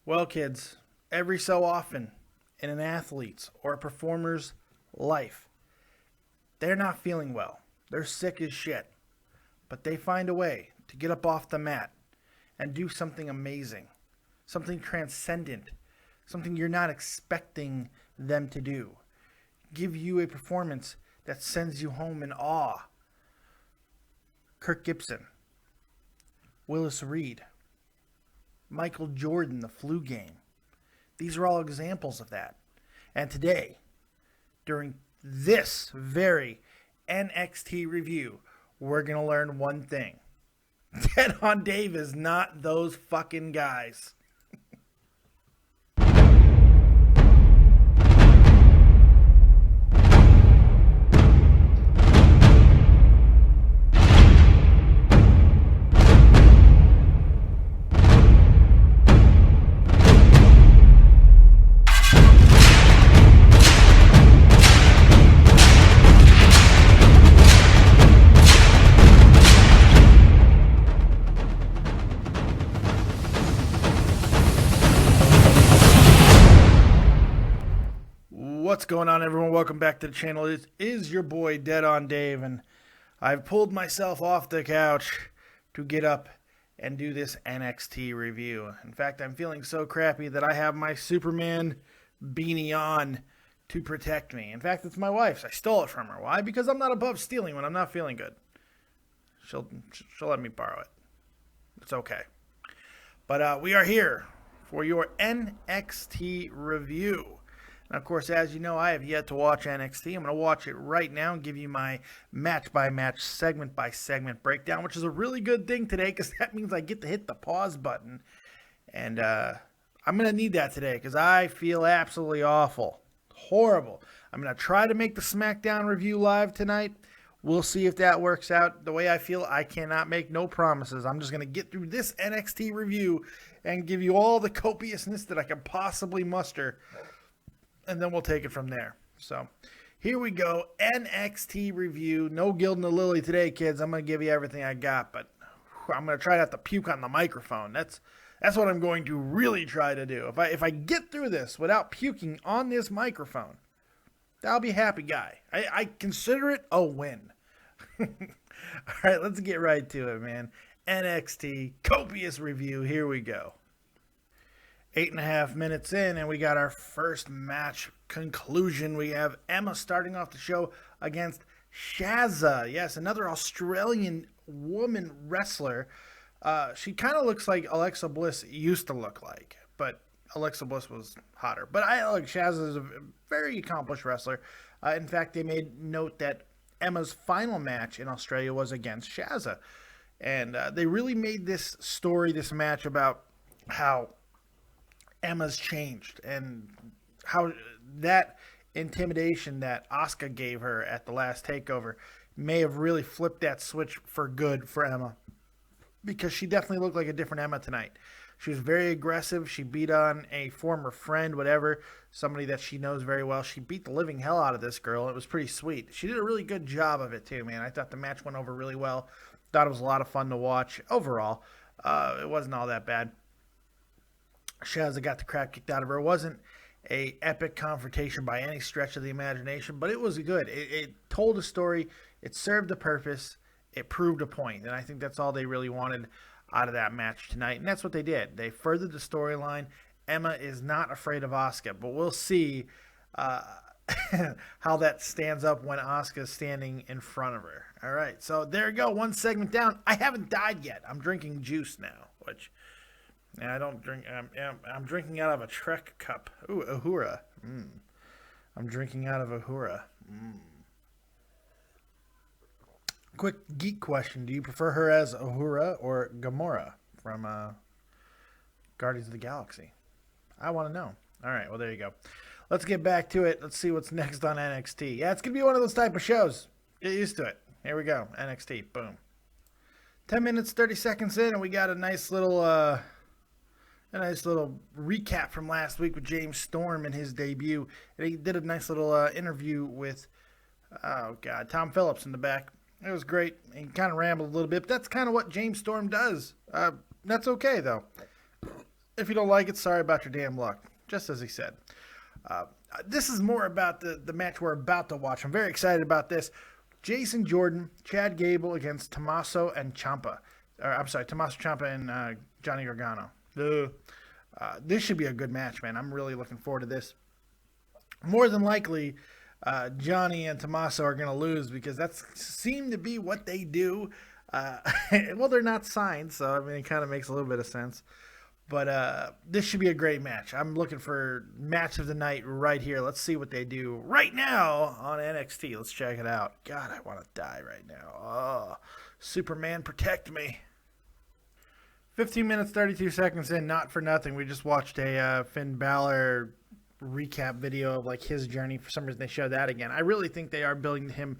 Well, kids, every so often in an athlete's or a performer's life, they're not feeling well. They're sick as shit. But they find a way to get up off the mat and do something amazing, something transcendent, something you're not expecting them to do. Give you a performance that sends you home in awe. Kirk Gibson, Willis Reed, Michael Jordan, the flu game. These are all examples of that. And today, during this very NXT review, we're going to learn one thing. Dead on Dave is not those fucking guys. What's going on, everyone? Welcome back to the channel. It is your boy Dead on Dave, and I've pulled myself off the couch to get up and do this NXT review. In fact, I'm feeling so crappy that I have my Superman beanie on to protect me. In fact, it's my wife's. I stole it from her. Why? Because I'm not above stealing when I'm not feeling good. She'll let me borrow it. It's okay. But we are here for your NXT review. And of course, as you know, I have yet to watch NXT. I'm going to watch it right now and give you my match-by-match, segment-by-segment breakdown, which is a really good thing today because that means I get to hit the pause button. And I'm going to need that today because I feel absolutely awful. Horrible. I'm going to try to make the SmackDown review live tonight. We'll see if that works out. The way I feel, I cannot make no promises. I'm just going to get through this NXT review and give you all the copiousness that I can possibly muster. And then we'll take it from there. So here we go. NXT review. No gilding the lily today, kids. I'm going to give you everything I got, but I'm going to try not to puke on the microphone. That's what I'm going to really try to do. If I get through this without puking on this microphone, I'll be a happy guy. I consider it a win. All right, let's get right to it, man. NXT copious review. Here we go. 8.5 minutes in, and we got our first match conclusion. We have Emma starting off the show against Shazza. Yes, another Australian woman wrestler. She kind of looks like Alexa Bliss used to look like, but Alexa Bliss was hotter. But Shazza is a very accomplished wrestler. In fact, they made note that Emma's final match in Australia was against Shazza. And they really made this match about how Emma's changed and how that intimidation that Asuka gave her at the last takeover may have really flipped that switch for good for Emma, because she definitely looked like a different Emma tonight. She was very aggressive. She beat on a former friend, whatever, somebody that she knows very well. She beat the living hell out of this girl. It was pretty sweet. She did a really good job of it too, man. I thought the match went over really well. Thought it was a lot of fun to watch overall. It wasn't all that bad. Shazza got the crap kicked out of her. It wasn't a epic confrontation by any stretch of the imagination, but it was good. It told a story. It served a purpose. It proved a point, and I think that's all they really wanted out of that match tonight, and that's what they did. They furthered the storyline. Emma is not afraid of Asuka, but we'll see how that stands up when Asuka's standing in front of her. All right, so there you go. One segment down. I haven't died yet. I'm drinking juice now, which... yeah, I don't drink. I'm drinking out of a Trek cup. Ooh, Uhura. I'm drinking out of Uhura. Quick geek question: do you prefer her as Uhura or Gamora from Guardians of the Galaxy? I want to know. All right, well there you go. Let's get back to it. Let's see what's next on NXT. Yeah, it's gonna be one of those type of shows. Get used to it. Here we go. NXT. Boom. 10 minutes, 30 seconds in, and we got a nice little recap from last week with James Storm and his debut. And he did a nice little interview with, Tom Phillips in the back. It was great. He kind of rambled a little bit, but that's kind of what James Storm does. That's okay, though. If you don't like it, sorry about your damn luck. Just as he said. This is more about the match we're about to watch. I'm very excited about this. Jason Jordan, Chad Gable against Tommaso and Ciampa. Tommaso Ciampa and Johnny Gargano. This should be a good match, man. I'm really looking forward to this. More than likely, Johnny and Tommaso are going to lose because that seemed to be what they do. Well, they're not signed, so I mean, it kind of makes a little bit of sense. But this should be a great match. I'm looking for match of the night right here. Let's see what they do right now on NXT. Let's check it out. God, I want to die right now. Oh, Superman, protect me. 15 minutes, 32 seconds in, not for nothing. We just watched a Finn Balor recap video of like his journey. For some reason, they showed that again. I really think they are building him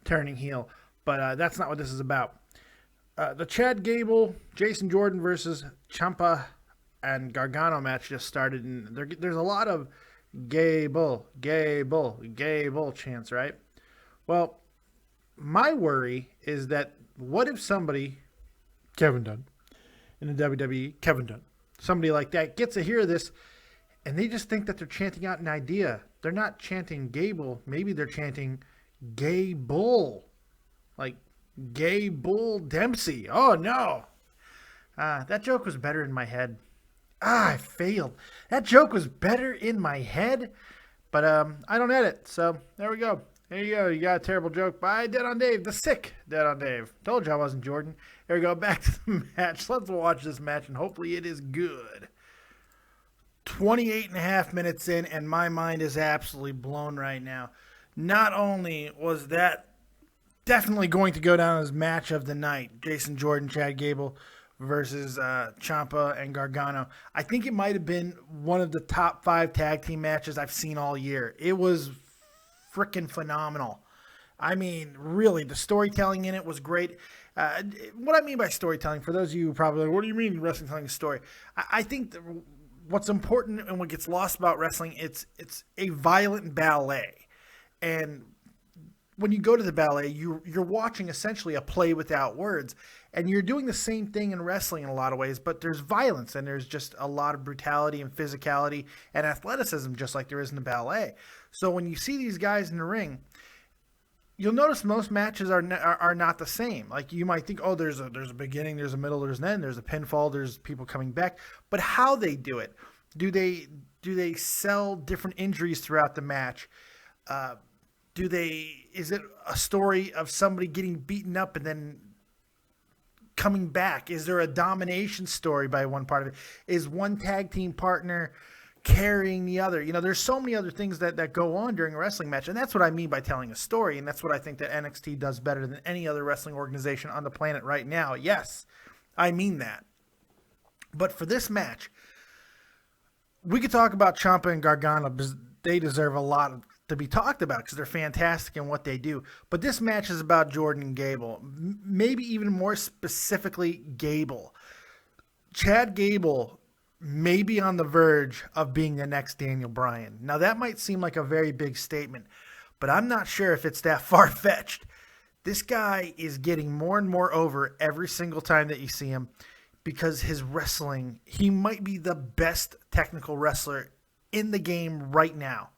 turning heel, but that's not what this is about. The Chad Gable, Jason Jordan versus Ciampa and Gargano match just started, and there's a lot of Gable chants, right? Well, my worry is that what if somebody, Kevin Dunn, in the WWE, Kevin Dunn, somebody like that gets to hear this, and they just think that they're chanting out an idea. They're not chanting Gable. Maybe they're chanting Gable, like Gable Dempsey. Oh, no. That joke was better in my head. I failed. That joke was better in my head, but I don't edit, so there we go. There you go. You got a terrible joke by Dead on Dave, the sick Dead on Dave. Told you I wasn't Jordan. There we go. Back to the match. Let's watch this match, and hopefully it is good. 28 and a half minutes in, and my mind is absolutely blown right now. Not only was that definitely going to go down as match of the night, Jason Jordan, Chad Gable versus Ciampa and Gargano. I think it might have been one of the top 5 tag team matches I've seen all year. It was freaking phenomenal. I mean, really, the storytelling in it was great. What I mean by storytelling, for those of you who probably like, what do you mean wrestling telling a story? I think what's important and what gets lost about wrestling, it's a violent ballet. And when you go to the ballet, you're watching essentially a play without words. And you're doing the same thing in wrestling in a lot of ways, but there's violence and there's just a lot of brutality and physicality and athleticism, just like there is in the ballet. So when you see these guys in the ring, you'll notice most matches are not the same. Like you might think, oh, there's a beginning, there's a middle, there's an end, there's a pinfall, there's people coming back. But how they do it? Do they sell different injuries throughout the match? Is it a story of somebody getting beaten up and then coming back? Is there a domination story by one part of it? Is one tag team partner carrying the other? You know, there's so many other things that go on during a wrestling match, and that's what I mean by telling a story, and that's what I think that NXT does better than any other wrestling organization on the planet right now. Yes, I mean that. But for this match, we could talk about Ciampa and Gargano because they deserve a lot to be talked about because they're fantastic in what they do. But this match is about Jordan and Gable, maybe even more specifically Gable. Chad Gable may be on the verge of being the next Daniel Bryan. Now, that might seem like a very big statement, but I'm not sure if it's that far-fetched. This guy is getting more and more over every single time that you see him because his wrestling, he might be the best technical wrestler in the game right now.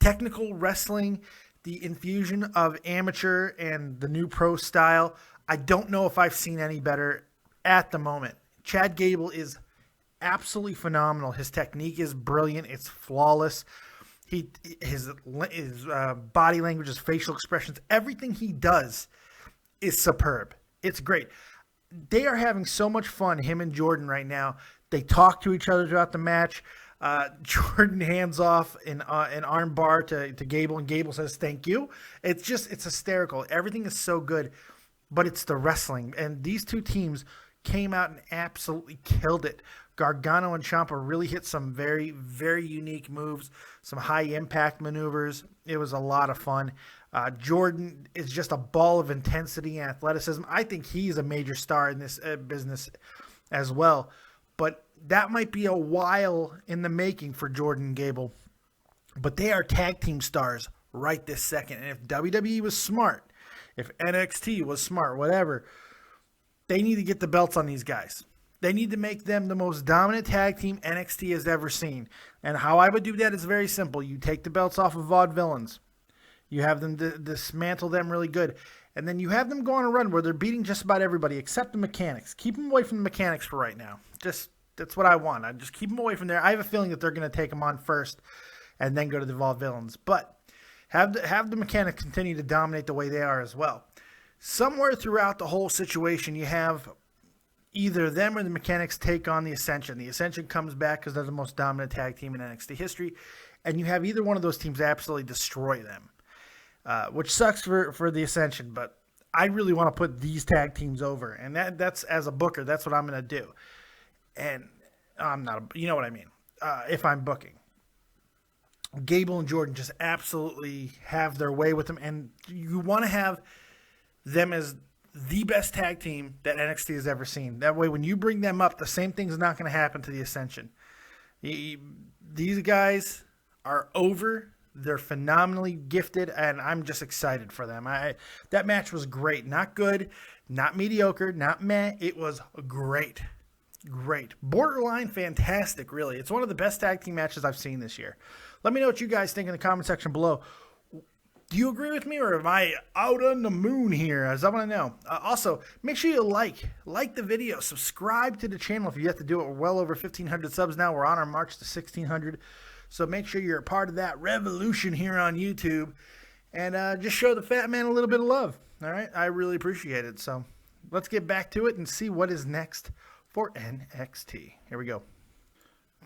Technical wrestling, the infusion of amateur and the new pro style, I don't know if I've seen any better at the moment. Chad Gable is absolutely phenomenal. His technique is brilliant. It's flawless. His body language, his facial expressions, everything he does is superb. It's great. They are having so much fun, him and Jordan right now. They talk to each other throughout the match. Jordan hands off an arm bar to Gable, and Gable says, thank you. It's hysterical. Everything is so good, but it's the wrestling. And these two teams came out and absolutely killed it. Gargano and Ciampa really hit some very, very unique moves, some high-impact maneuvers. It was a lot of fun. Jordan is just a ball of intensity and athleticism. I think he's a major star in this business as well. But that might be a while in the making for Jordan and Gable. But they are tag team stars right this second. And if WWE was smart, if NXT was smart, whatever, they need to get the belts on these guys. They need to make them the most dominant tag team NXT has ever seen. And how I would do that is very simple. You take the belts off of Vaudevillains. You have them dismantle them really good. And then you have them go on a run where they're beating just about everybody except the mechanics. Keep them away from the mechanics for right now. That's what I want. I just keep them away from there. I have a feeling that they're going to take them on first and then go to the Vaudevillains. But have the mechanics continue to dominate the way they are as well. Somewhere throughout the whole situation, you have either them or the mechanics take on the Ascension. The Ascension comes back because they're the most dominant tag team in NXT history. And you have either one of those teams absolutely destroy them. Which sucks for the Ascension, but I really want to put these tag teams over. And that's as a booker, that's what I'm going to do. And I'm not, you know what I mean, if I'm booking. Gable and Jordan just absolutely have their way with them. And you want to have them as the best tag team that NXT has ever seen. That way, when you bring them up, the same thing's not going to happen to the Ascension. These guys are over. They're phenomenally gifted, and I'm just excited for them. That match was great. Not good, not mediocre, not meh. It was great. Great. Borderline fantastic, really. It's one of the best tag team matches I've seen this year. Let me know what you guys think in the comment section below. Do you agree with me, or am I out on the moon here? As I want to know. Also, make sure you like the video. Subscribe to the channel if you have to do it. We're well over 1,500 subs now. We're on our march to 1,600. So make sure you're a part of that revolution here on YouTube. And just show the fat man a little bit of love. All right? I really appreciate it. So let's get back to it and see what is next for NXT. Here we go.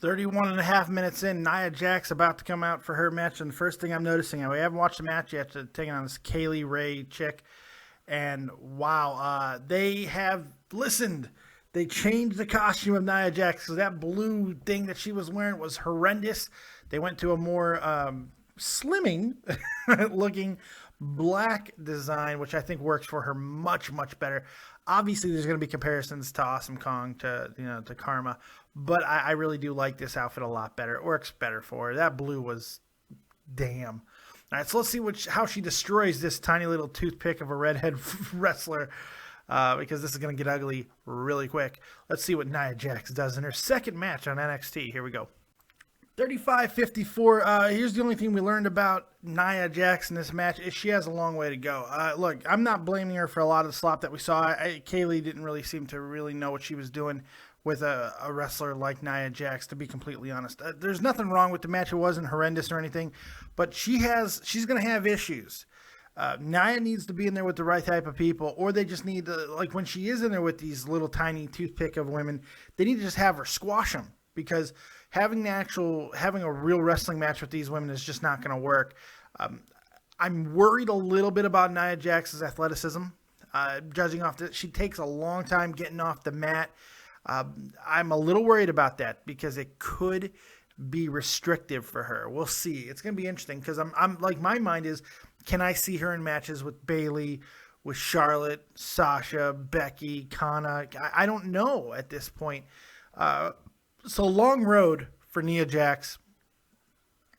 31 and a half minutes in, Nia Jax about to come out for her match, and the first thing I'm noticing, we haven't watched the match yet, taking on this Kaylee Ray chick, and wow, they have listened. They changed the costume of Nia Jax, so that blue thing that she was wearing was horrendous. They went to a more slimming looking black design, which I think works for her much, much better. Obviously, there's going to be comparisons to Awesome Kong, to Karma, but I really do like this outfit a lot better. It works better for her. That blue was damn. All right, so let's see how she destroys this tiny little toothpick of a redhead wrestler, because this is going to get ugly really quick. Let's see what Nia Jax does in her second match on NXT. Here we go. 35-54. Here's the only thing we learned about Nia Jax in this match is she has a long way to go. Look, I'm not blaming her for a lot of the slop that we saw. Kaylee didn't really seem to really know what she was doing with a wrestler like Nia Jax, to be completely honest. There's nothing wrong with the match. It wasn't horrendous or anything, but she's going to have issues. Nia needs to be in there with the right type of people, or they just need to, like when she is in there with these little tiny toothpick of women, they need to just have her squash them, because having a real wrestling match with these women is just not going to work. I'm worried a little bit about Nia Jax's athleticism. Judging off that, she takes a long time getting off the mat. I'm a little worried about that because it could be restrictive for her. We'll see. It's going to be interesting because I'm like, my mind is, can I see her in matches with Bayley, with Charlotte, Sasha, Becky, Kana? I don't know at this point. So long road for Nia Jax.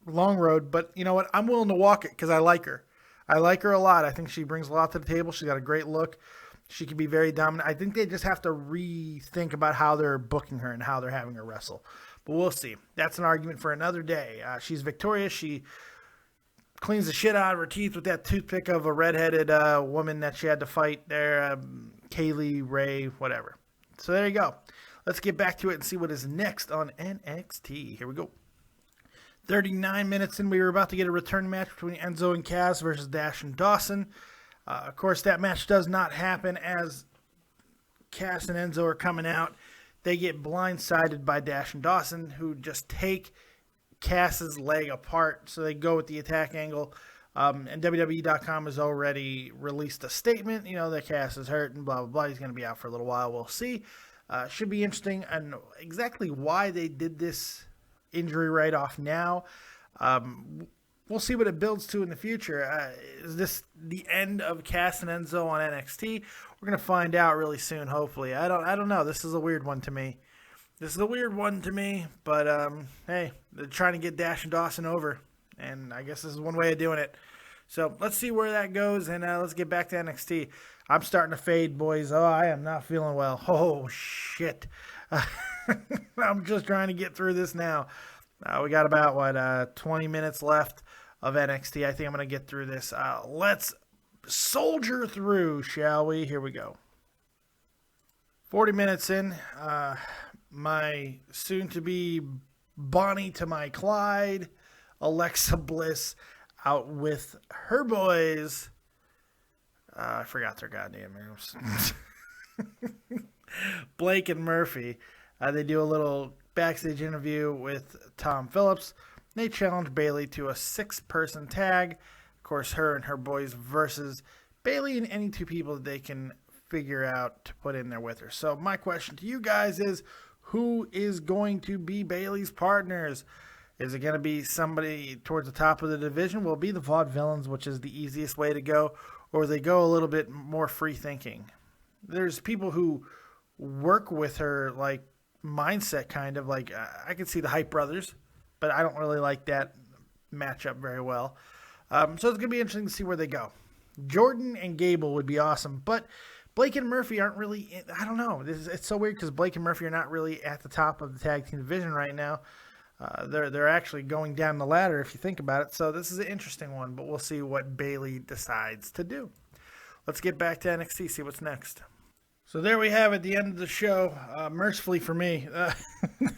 Long road, but you know what? I'm willing to walk it because I like her. I like her a lot. I think she brings a lot to the table. She's got a great look. She can be very dominant. I think they just have to rethink about how they're booking her and how they're having her wrestle. But we'll see. That's an argument for another day. She's victorious. She cleans the shit out of her teeth with that toothpick of a redheaded woman that she had to fight there. Kaylee, Ray, whatever. So there you go. Let's get back to it and see what is next on NXT. Here we go. 39 minutes in, we were about to get a return match between Enzo and Cass versus Dash and Dawson. Of course, that match does not happen as Cass and Enzo are coming out. They get blindsided by Dash and Dawson, who just take Cass's leg apart. So they go with the attack angle. And WWE.com has already released a statement, that Cass is hurt and blah, blah, blah. He's going to be out for a little while. We'll see. Should be interesting. And exactly why they did this injury right off now. We'll see what it builds to in the future. Is this the end of Cass and Enzo on NXT? We're going to find out really soon, hopefully. I don't know. This is a weird one to me. But hey, they're trying to get Dash and Dawson over, and I guess this is one way of doing it. So let's see where that goes, and let's get back to NXT. I'm starting to fade, boys. Oh, I am not feeling well. Oh, shit. I'm just trying to get through this now. We got about, 20 minutes left of NXT. I think I'm going to get through this. Let's soldier through, shall we? Here we go. 40 minutes in. My soon-to-be Bonnie to my Clyde, Alexa Bliss, out with her boys. I forgot their goddamn names. Blake and Murphy. They do a little backstage interview with Tom Phillips. They challenge Bayley to a 6-person tag. Of course, her and her boys versus Bayley and any 2 people that they can figure out to put in there with her. So my question to you guys is, who is going to be Bayley's partners? Is it going to be somebody towards the top of the division? Will it be the Vaudevillains, which is the easiest way to go? Or they go a little bit more free thinking? There's people who work with her, like, mindset kind of. Like, I could see the Hype Brothers, but I don't really like that matchup very well. So it's going to be interesting to see where they go. Jordan and Gable would be awesome, but Blake and Murphy aren't really, I don't know. It's so weird because Blake and Murphy are not really at the top of the tag team division right now. They're actually going down the ladder if you think about it. So this is an interesting one, but we'll see what Bayley decides to do. Let's get back to NXT, see what's next. So there we have it, the end of the show. Mercifully for me,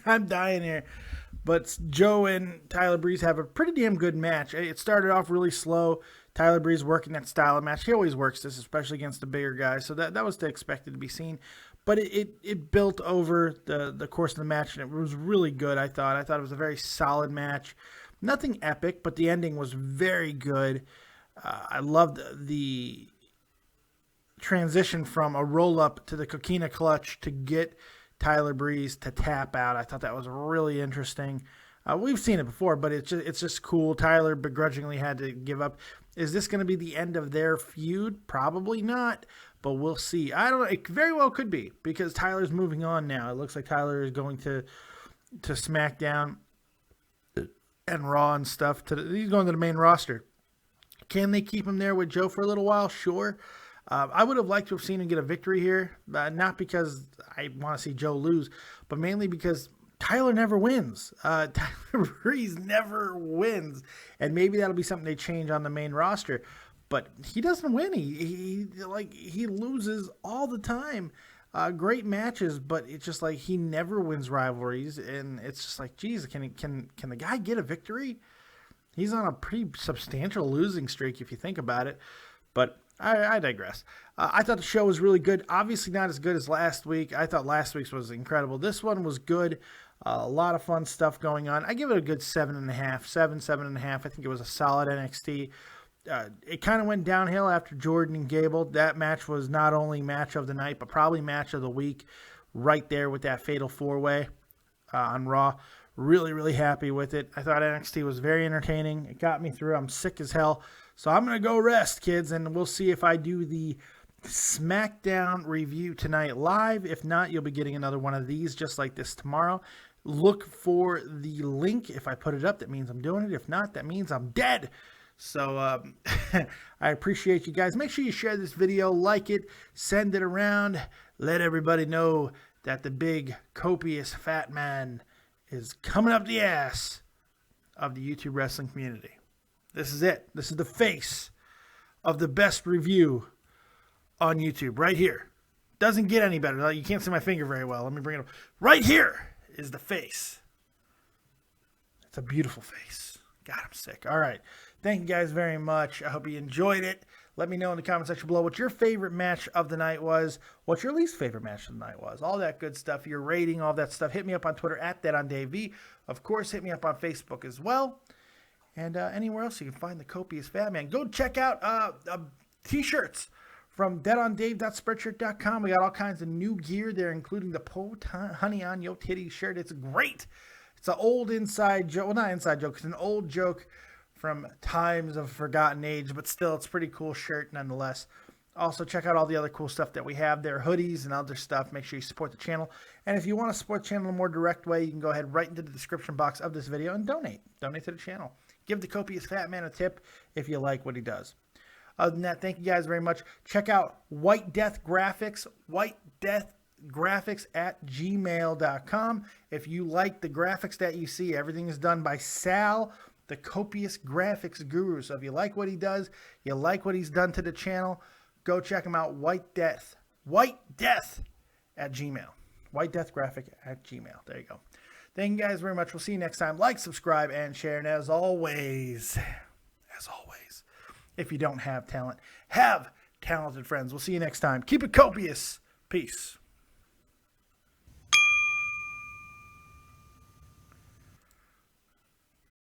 I'm dying here. But Joe and Tyler Breeze have a pretty damn good match. It started off really slow. Tyler Breeze working that style of match. He always works this, especially against the bigger guys. So that was to expected to be seen. But it built over the course of the match, and it was really good, I thought. I thought it was a very solid match. Nothing epic, but the ending was very good. I loved the transition from a roll-up to the coquina clutch to get Tyler Breeze to tap out. I thought that was really interesting. We've seen it before, but it's just cool. Tyler begrudgingly had to give up. Is this going to be the end of their feud? Probably not, but we'll see. I don't know. It very well could be because Tyler's moving on now. It looks like Tyler is going to SmackDown and Raw and stuff. He's going to the main roster. Can they keep him there with Joe for a little while? Sure. I would have liked to have seen him get a victory here, not because I want to see Joe lose, but mainly because Tyler never wins. Tyler Breeze never wins, and maybe that'll be something they change on the main roster. But he doesn't win. He loses all the time. Great matches, but it's just like he never wins rivalries, and it's just like, geez, can the guy get a victory? He's on a pretty substantial losing streak if you think about it, but I digress. I thought the show was really good. Obviously not as good as last week. I thought last week's was incredible. This one was good. A lot of fun stuff going on. I give it a good 7.5. 7.5. I think it was a solid NXT. It kind of went downhill after Jordan and Gable. That match was not only match of the night, but probably match of the week right there with that fatal 4-way on Raw. Really, really happy with it. I thought NXT was very entertaining. It got me through. I'm sick as hell. So I'm going to go rest, kids, and we'll see if I do the SmackDown review tonight live. If not, you'll be getting another one of these just like this tomorrow. Look for the link. If I put it up, that means I'm doing it. If not, that means I'm dead. So I appreciate you guys. Make sure you share this video, like it, send it around. Let everybody know that the big, copious fat man is coming up the ass of the YouTube wrestling community. This is it. This is the face of the best review on YouTube right here. Doesn't get any better. You can't see my finger very well. Let me bring it up. Right here is the face. It's a beautiful face. God, I'm sick. All right. Thank you guys very much. I hope you enjoyed it. Let me know in the comment section below what your favorite match of the night was, what your least favorite match of the night was, all that good stuff, your rating, all that stuff. Hit me up on Twitter at ThatOnDaveV. Of course, hit me up on Facebook as well. And anywhere else you can find the copious fat man. Go check out t-shirts from deadondave.spreadshirt.com. We got all kinds of new gear there, including the Po Honey on Yo Titty shirt. It's great. It's an old inside joke. Well, not inside joke. It's an old joke from times of forgotten age, but still, it's a pretty cool shirt nonetheless. Also, check out all the other cool stuff that we have there, hoodies and other stuff. Make sure you support the channel. And if you want to support the channel in a more direct way, you can go ahead right into the description box of this video and donate. Donate to the channel. Give the copious fat man a tip if you like what he does. Other than that, thank you guys very much. Check out White Death Graphics, White Death davidgraphics@gmail.com. If you like the graphics that you see, everything is done by Sal, the copious graphics guru. So if you like what he does, you like what he's done to the channel, go check him out. White Death at Gmail. White Death Graphic at Gmail. There you go. Thank you guys very much. We'll see you next time. Like, subscribe, and share. And as always, if you don't have talent, have talented friends. We'll see you next time. Keep it copious. Peace.